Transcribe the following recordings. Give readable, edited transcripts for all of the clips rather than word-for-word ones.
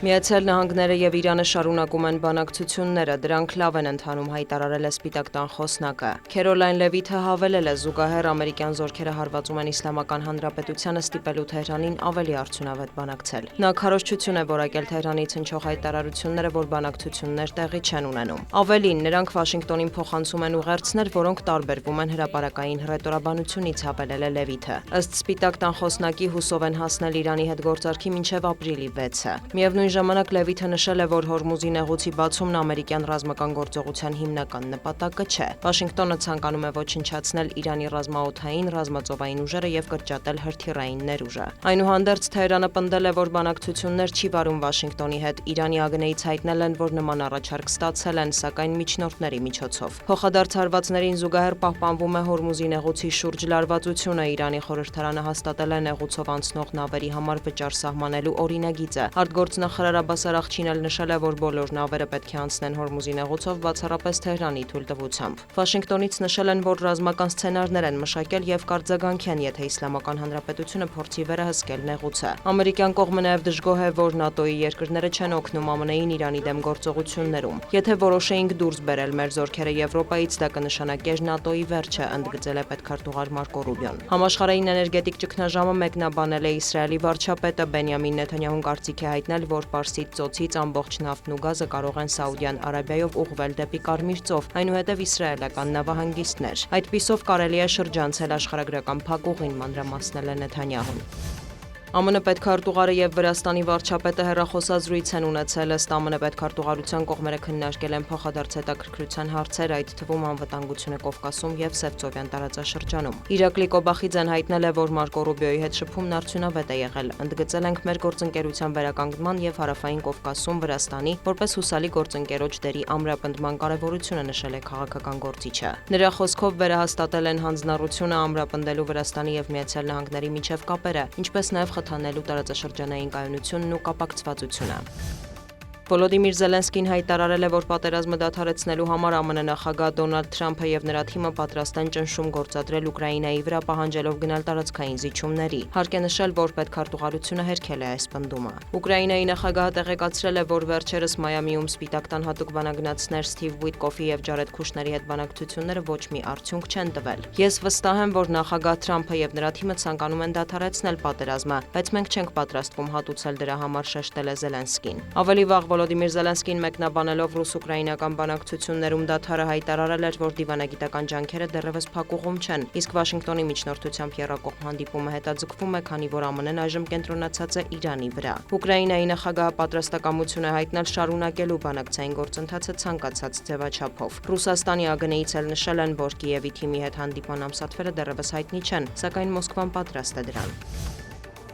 Միացյալ Նահանգները եւ Իրանը շարունակում են բանակցությունները, դրանք լավ են ընթանում, հայտարարել է Սպիտակ տան խոսնակը։ Քերոլայն Լևիթը հավելել է, զուգահեռ ամերիկյան զորքերը հարվածում են Իսլամական Հանրապետությանը, ստիպելու Թեհրանին ավելի արդյունավետ բանակցել։ Նա քարոզչություն է որակել Թեհրանից հնչող հայտարարությունները, որ բանակցություններ տեղի չեն ունենում։ Ավելին, նրանք Վաշինգտոնին փոխանցում են ուղերձներ, որոնք տարբերվում են հրապարակային հռետորաբանությունից, հավելել է Լևիթը։ Ըստ Սպիտակ տան խոսնակի, հուսով են հասնել Իրանի հետ գործարքի մինչև ապրիլի 6-ը։ Միևնույն ժամանակ Լևիթը նշել է, որ Հորմուզի նեղուցի բացումն ամերիկյան ռազմական գործողության հիմնական նպատակը չէ։ Վաշինգտոնը ցանկանում է ոչնչացնել Իրանի ռազմաօդային, ռազմածովային ուժերը եւ կրճատել հրթիռային ներուժը։ Այնուհանդերձ Թեհրանը պնդել է, որ բանակցություններ չի վարում Վաշինգտոնի հետ։ Իրանի ԱԳՆ-ից հայտնել են, որ նման առաջարկ ստացել են, սակայն միջնորդների միջոցով։ Փոխադարձ հարվածներին զուգահեռ պահպանվում է Հորմուզի նեղուցի շուրջ լարվածությունը։ Իրանի խորհրդարանը հաստատել է նեղուցով անցնող նավերի համար վճար սահմանելու օրինագիծը։ Արտգործնախարար Աբբաս Արաղչին էլ նշել է, որ բոլոր նավերը պետք է անցնեն Հորմուզի նեղուցով, բացառապես Թեհրանի թույլտվությամբ։ Վաշինգտոնից նշել են, որ ռազմական սցենարներ են մշակել եւ կարձագանք են, եթե Իսլամական Հանրապետությունը փորձի վերահսկել նեղուցը։ Ամերիկյան կողմը նաեւ դժգոհ է, որ ՆԱՏՕ-ի երկրները չեն օգնում ԱՄՆ-ին Իրանի դեմ գործողություններում։ Եթե որոշեինք դուրս բերել մեր զորքերը Եվրոպայից, դա կնշանակեր ՆԱՏՕ-ի վերջը, ընդգծել է պետքարտուղար Մարկո Ռուբիոն։ Համաշխարհային էներգետիկ ճգնաժամը մեկնաբանել է Իսրայելի վարչապետը Բենյամին Նեթանյահուն կարծիք է հայտնել, որ Պարսից ծոցից ամբողջ նավթն ու գազը կարող են Սաուդյան Արաբիայով ուղղվել դեպի Կարմիր ծով, այնուհետև իսրայելական նավահանգիստներ։ Այդպիսով կարելի է շրջանցել աշխարհագրական փակուղին, մանրամասնել է Նեթանյահուն։ ԱՄՆ պետքարտուղարը եւ Վրաստանի վարչապետը հեռախոսազրույց են ունեցել, ըստ ԱՄՆ պետքարտուղարության կողմերը քննարկել են փոխադարձ հետաքրքրության հարցեր, այդ թվում անվտանգությունը Կովկասում եւ Սևծովյան տարածաշրջանում։ Իրակլի Կոբախիձեն հայտնել է, որ Մարկո Ռուբիոյի հետ շփումն արդյունավետ է եղել։ Ընդգծել ենք մեր գործընկերության վերականգնման եւ Հարավային Կովկասում Վրաստանի որպես հուսալի գործընկերոջ դերի ամրապնդման կարեւորությունը, նշել է քաղաքական գործիչը։ Նրա խոսքով վերահաստատել են հանձնառությունը ամրապնդելու Վրաստանի եւ Միացյալ Նահանգների միջև կապերը, ինչպես նաեւ խթանելու տարածաշրջանային կայունությունն ու կապակցվածությունը։ Վոլոդիմիր Զելենսկին հայտարարել է, որ պատերազմը դադարեցնելու համար ԱՄՆ նախագահ Դոնալդ Թրամփը եւ նրա թիմը պատրաստ են ճնշում գործադրել Ուկրաինայի վրա, պահանջելով գնալ տարածքային զիջումների։ Հարկ է նշել, որ պետքարտուղարությունը հերքել է այս պնդումը։ Ուկրաինայի նախագահը տեղեկացրել է, որ վերջերս Մայամիում Սպիտակ տան հատուկ բանագնացներ Սթիվ Ուիտկոֆի եւ Ջարեդ Քուշների հետ բանակցությունները ոչ մի արդյունք չեն տվել։ Ես վստահ եմ, որ նախագահ Թրամփը եւ նրա թիմը ցանկանում են դադարեցնել պատերազմը, բայց մենք չենք պատրաստվում հատուցել դրա համար, շեշտել է Զելենսկին։ Ավելի վաղ Վոլոդիմիր Զելենսկին մեկնաբանելով ռուս-ուկրաինական բանակցություններում դադարը հայտարարել էր, որ դիվանագիտական ջանքերը դեռևս փակուղում չեն, իսկ Վաշինգտոնի միջնորդությամբ եռակողմ հանդիպումը հետաձգվում է, քանի որ ԱՄՆ-ն այժմ կենտրոնացած է Իրանի վրա։ Ուկրաինայի նախագահը պատրաստակամություն է հայտնել շարունակելու բանակցային գործընթացը ցանկացած ձևաչափով։ Ռուսաստանի ԱԳՆ-ից էլ նշել են, որ Կիևի թիմի հետ հանդիպման ամսաթվերը դեռևս հայտնի չեն, սակայն Մոսկվան պատրաստ է դրան։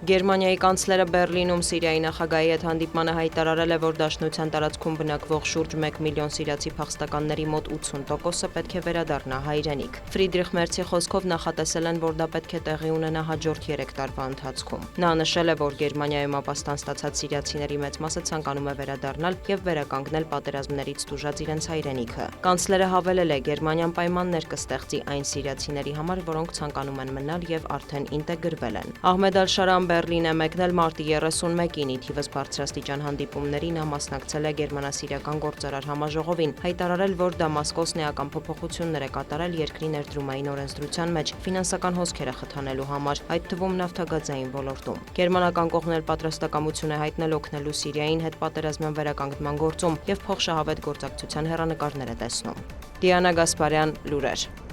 Գերմանիայի կանցլերը Բեռլինում Սիրիայի նախագահի հետ հանդիպմանը հայտարարել է, որ Դաշնության տարածքում բնակվող շուրջ 1 միլիոն սիրիացի փախստականների մոտ 80%-ը պետք է վերադառնա հայրենիք։ Ֆրիդրիխ Մերցի խոսքով նախատեսել են, որ դա պետք է տեղի ունենա հաջորդ 3 տարվա ընթացքում։ Նա նշել է, որ Գերմանիայում ապաստան ստացած սիրիացիների մեծ մասը ցանկանում է վերադառնալ եւ վերականգնել պատերազմներից տուժած իրենց հայրենիքը։ Կանցլերը հավելել է, Գերմանիան պայմաններ կստեղծի այն սիրիացիների համար, որոնք ցանկանում են մնալ եւ արդեն ինտեգրվել են։ Ահմեդ Ալ-Շարան Բեռլին է մեկնել մարտի 31-ին, ի թիվս բարձրաստիճան հանդիպումների նա մասնակցել է գերմանա-սիրիական գործարար համաժողովին, հայտարարել, որ Դամասկոսն էական փոփոխություններ է կատարել երկրի ներդրումային օրենսդրության մեջ ֆինանսական հոսքերը խթանելու համար, այդ թվում նավթագազային ոլորտում։ Գերմանական կողմն էլ պատրաստակամություն է հայտնել օգնելու Սիրիային հետպատերազմյան վերականգնման գործում եւ փոխշահավետ գործակցության հեռանկարներ է տեսնում։ Դիանա Գասպարյան, լուրեր։